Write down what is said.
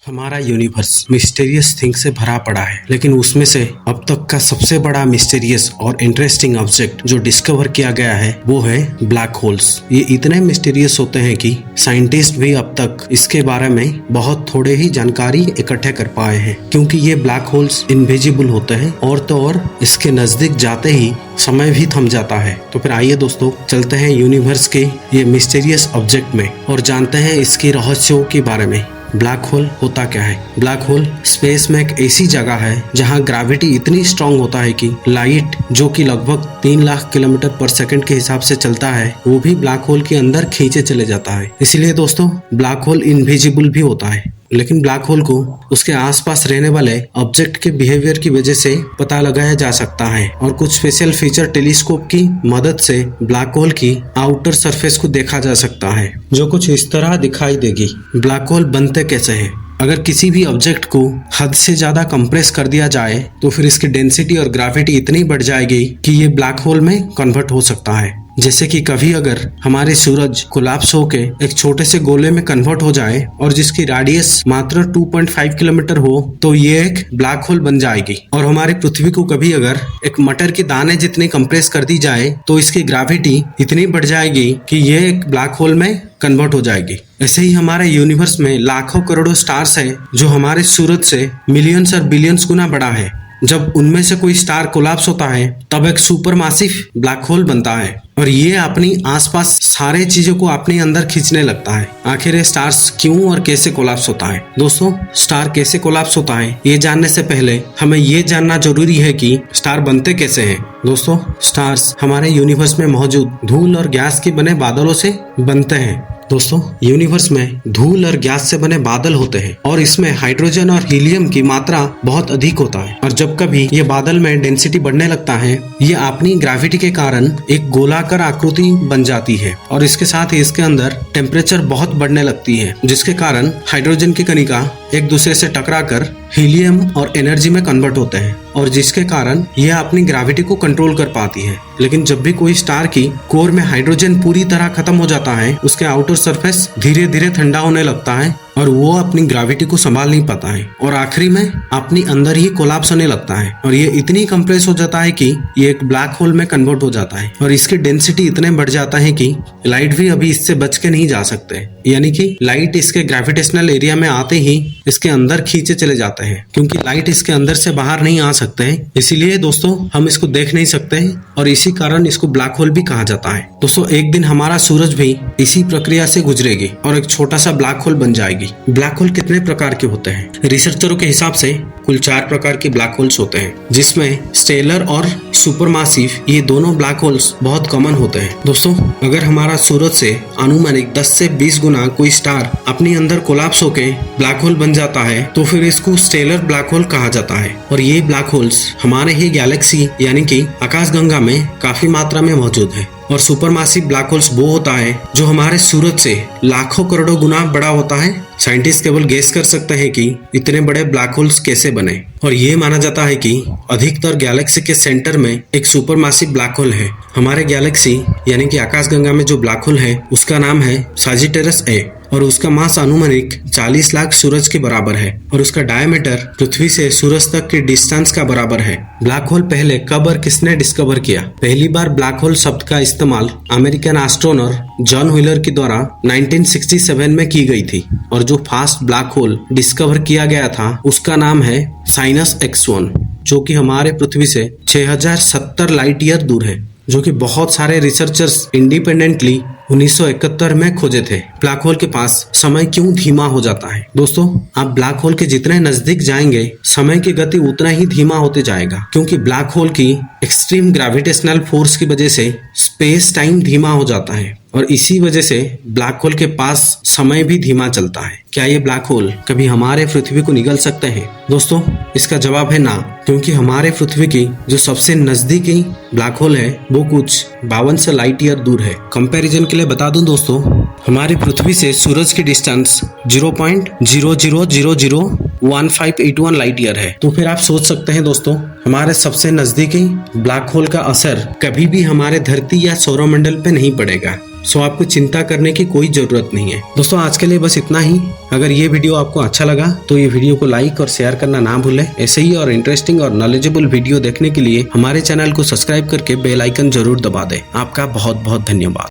हमारा universe mysterious thing से भरा पड़ा है, लेकिन उसमें से अब तक का सबसे बड़ा मिस्टीरियस और इंटरेस्टिंग ऑब्जेक्ट जो डिस्कवर किया गया है वो है ब्लैक होल्स। ये इतने मिस्टीरियस होते हैं कि साइंटिस्ट भी अब तक इसके बारे में बहुत थोड़े ही जानकारी इकट्ठे कर पाए हैं, क्योंकि ये ब्लैक होल्स इनविजिबल होते हैं और तो और इसके नजदीक जाते ही समय भी थम जाता है। तो फिर आइए दोस्तों, चलते हैं यूनिवर्स के ये मिस्टीरियस ऑब्जेक्ट में और जानते हैं इसकी रहस्यों के बारे में। ब्लैक होल होता क्या है? ब्लैक होल स्पेस में एक ऐसी जगह है जहां ग्रेविटी इतनी स्ट्रांग होता है कि लाइट जो कि लगभग 3 लाख किलोमीटर पर सेकंड के हिसाब से चलता है वो भी ब्लैक होल के अंदर खींचे चले जाता है। इसलिए दोस्तों ब्लैक होल इनविजिबल भी होता है, लेकिन ब्लैक होल को उसके आसपास रहने वाले ऑब्जेक्ट के बिहेवियर की वजह से पता लगाया जा सकता है और कुछ स्पेशल फीचर टेलीस्कोप की मदद से ब्लैक होल की आउटर सरफेस को देखा जा सकता है, जो कुछ इस तरह दिखाई देगी। ब्लैक होल बनते कैसे हैं? अगर किसी भी ऑब्जेक्ट को हद से ज्यादा कंप्रेस कर दिया जाए तो फिर इसकी डेंसिटी और ग्रेविटी इतनी बढ़ जाएगी कि ये ब्लैक होल में कन्वर्ट हो सकता है। जैसे कि कभी अगर हमारे सूरज कोलैप्स होके एक छोटे से गोले में कन्वर्ट हो जाए और जिसकी रेडियस मात्र 2.5 किलोमीटर हो तो ये एक ब्लैक होल बन जाएगी। और हमारी पृथ्वी को कभी अगर एक मटर के दाने जितनी कंप्रेस कर दी जाए तो इसकी ग्रेविटी इतनी बढ़ जाएगी कि ये एक ब्लैक होल में कन्वर्ट हो जाएगी। ऐसे ही हमारे यूनिवर्स में लाखों करोड़ों स्टार्स है जो हमारे सूरज से मिलियंस और बिलियंस गुना बड़ा है। जब उनमें से कोई स्टार कोलैप्स होता है तब एक सुपर मैसिव ब्लैक होल बनता है और ये अपनी आसपास सारे चीजों को अपने अंदर खींचने लगता है। आखिर ये स्टार्स क्यों और कैसे कोलैप्स होता है? दोस्तों, स्टार कैसे कोलैप्स होता है ये जानने से पहले हमें ये जानना जरूरी है कि स्टार बनते कैसे हैं। दोस्तों, स्टार्स हमारे यूनिवर्स में मौजूद धूल और गैस के बने बादलों से बनते हैं। दोस्तों, यूनिवर्स में धूल और गैस से बने बादल होते हैं और इसमें हाइड्रोजन और हीलियम की मात्रा बहुत अधिक होता है। और जब कभी ये बादल में डेंसिटी बढ़ने लगता है ये अपनी ग्रेविटी के कारण एक गोलाकार आकृति बन जाती है और इसके साथ ही इसके अंदर टेम्परेचर बहुत बढ़ने लगती है, जिसके कारण हाइड्रोजन की कणिका एक दूसरे से टकराकर हीलियम और एनर्जी में कन्वर्ट होते हैं और जिसके कारण यह अपनी ग्रेविटी को कंट्रोल कर पाती है। लेकिन जब भी कोई स्टार की कोर में हाइड्रोजन पूरी तरह खत्म हो जाता है उसके आउटर सरफेस धीरे धीरे ठंडा होने लगता है और वो अपनी ग्रेविटी को संभाल नहीं पाता है और आखिरी में अपनी अंदर ही कोलैप्स होने लगता है और ये इतनी कंप्रेस हो जाता है कि ये एक ब्लैक होल में कन्वर्ट हो जाता है और इसकी डेंसिटी इतने बढ़ जाता है कि लाइट भी अभी इससे बच के नहीं जा सकते। यानी कि लाइट इसके ग्रेविटेशनल एरिया में आते ही इसके अंदर खींचे चले जाते हैं, क्योंकि लाइट इसके अंदर से बाहर नहीं आ सकते हैं। इसीलिए दोस्तों हम इसको देख नहीं सकते हैं और इसी कारण इसको ब्लैक होल भी कहा जाता है। दोस्तों, एक दिन हमारा सूरज भी इसी प्रक्रिया से गुजरेगी और एक छोटा सा ब्लैक होल बन जाएगी। ब्लैक होल कितने प्रकार के होते हैं? रिसर्चरों के हिसाब से कुल 4 प्रकार के ब्लैक होल्स होते हैं, जिसमें स्टेलर और सुपरमासिव ये दोनों ब्लैक होल्स बहुत कॉमन होते हैं। दोस्तों, अगर हमारा सूरज से अनुमानिक 10 से 20 गुना कोई स्टार अपने अंदर कोलैप्स होके ब्लैक होल बन जाता है तो फिर इसको स्टेलर ब्लैक होल कहा जाता है और ये ब्लैक होल्स हमारे ही गैलेक्सी यानी कि आकाशगंगा में काफी मात्रा में मौजूद है। और सुपरमासिव ब्लैक होल्स वो होता है जो हमारे सूरज से लाखों करोड़ों गुना बड़ा होता है। साइंटिस्ट केवल गेस कर सकते हैं कि इतने बड़े ब्लैक होल्स कैसे बने और ये माना जाता है कि अधिकतर गैलेक्सी के सेंटर में एक सुपरमासिव ब्लैक होल है। हमारे गैलेक्सी यानी कि आकाशगंगा में जो ब्लैक होल है उसका नाम है सजिटेरस ए और उसका मास अनुमानिक 40 लाख सूरज के बराबर है और उसका डायमीटर पृथ्वी से सूरज तक की डिस्टेंस का बराबर है। ब्लैक होल पहले कब और किसने डिस्कवर किया? पहली बार ब्लैक होल शब्द का इस्तेमाल अमेरिकन एस्ट्रोनॉमर जॉन व्हीलर के द्वारा 1967 में की गई थी और जो फास्ट ब्लैक होल डिस्कवर किया गया था उसका नाम है साइनस X1, जो कि हमारे पृथ्वी से 6070 लाइट ईयर दूर है, जो कि बहुत सारे रिसर्चर्स इंडिपेंडेंटली 1971 में खोजे थे। ब्लैक होल के पास समय क्यों धीमा हो जाता है? दोस्तों, आप ब्लैक होल के जितने नजदीक जाएंगे समय की गति उतना ही धीमा होते जाएगा, क्योंकि ब्लैक होल की एक्सट्रीम ग्रेविटेशनल फोर्स की वजह से स्पेस टाइम धीमा हो जाता है और इसी वजह से ब्लैक होल के पास समय भी धीमा चलता है। क्या ये ब्लैक होल कभी हमारे पृथ्वी को निगल सकते हैं? दोस्तों, इसका जवाब है ना, क्योंकि हमारे पृथ्वी की जो सबसे नजदीकी ब्लैक होल है वो कुछ 52 लाइट ईयर दूर है। कंपैरिजन के लिए बता दूं दोस्तों, हमारी पृथ्वी से सूरज की डिस्टेंस 0.00001581 लाइट ईयर है। तो फिर आप सोच सकते हैं दोस्तों, हमारे सबसे नजदीकी ब्लैक होल का असर कभी भी हमारे धरती या सौरमंडल पे नहीं पड़ेगा। सो आपको चिंता करने की कोई जरूरत नहीं है। दोस्तों आज के लिए बस इतना ही। अगर ये वीडियो आपको अच्छा लगा तो ये वीडियो को लाइक और शेयर करना ना भूलें। ऐसे ही और इंटरेस्टिंग और नॉलेजेबल वीडियो देखने के लिए हमारे चैनल को सब्सक्राइब करके बेल आइकन जरूर दबा दें। आपका बहुत बहुत धन्यवाद।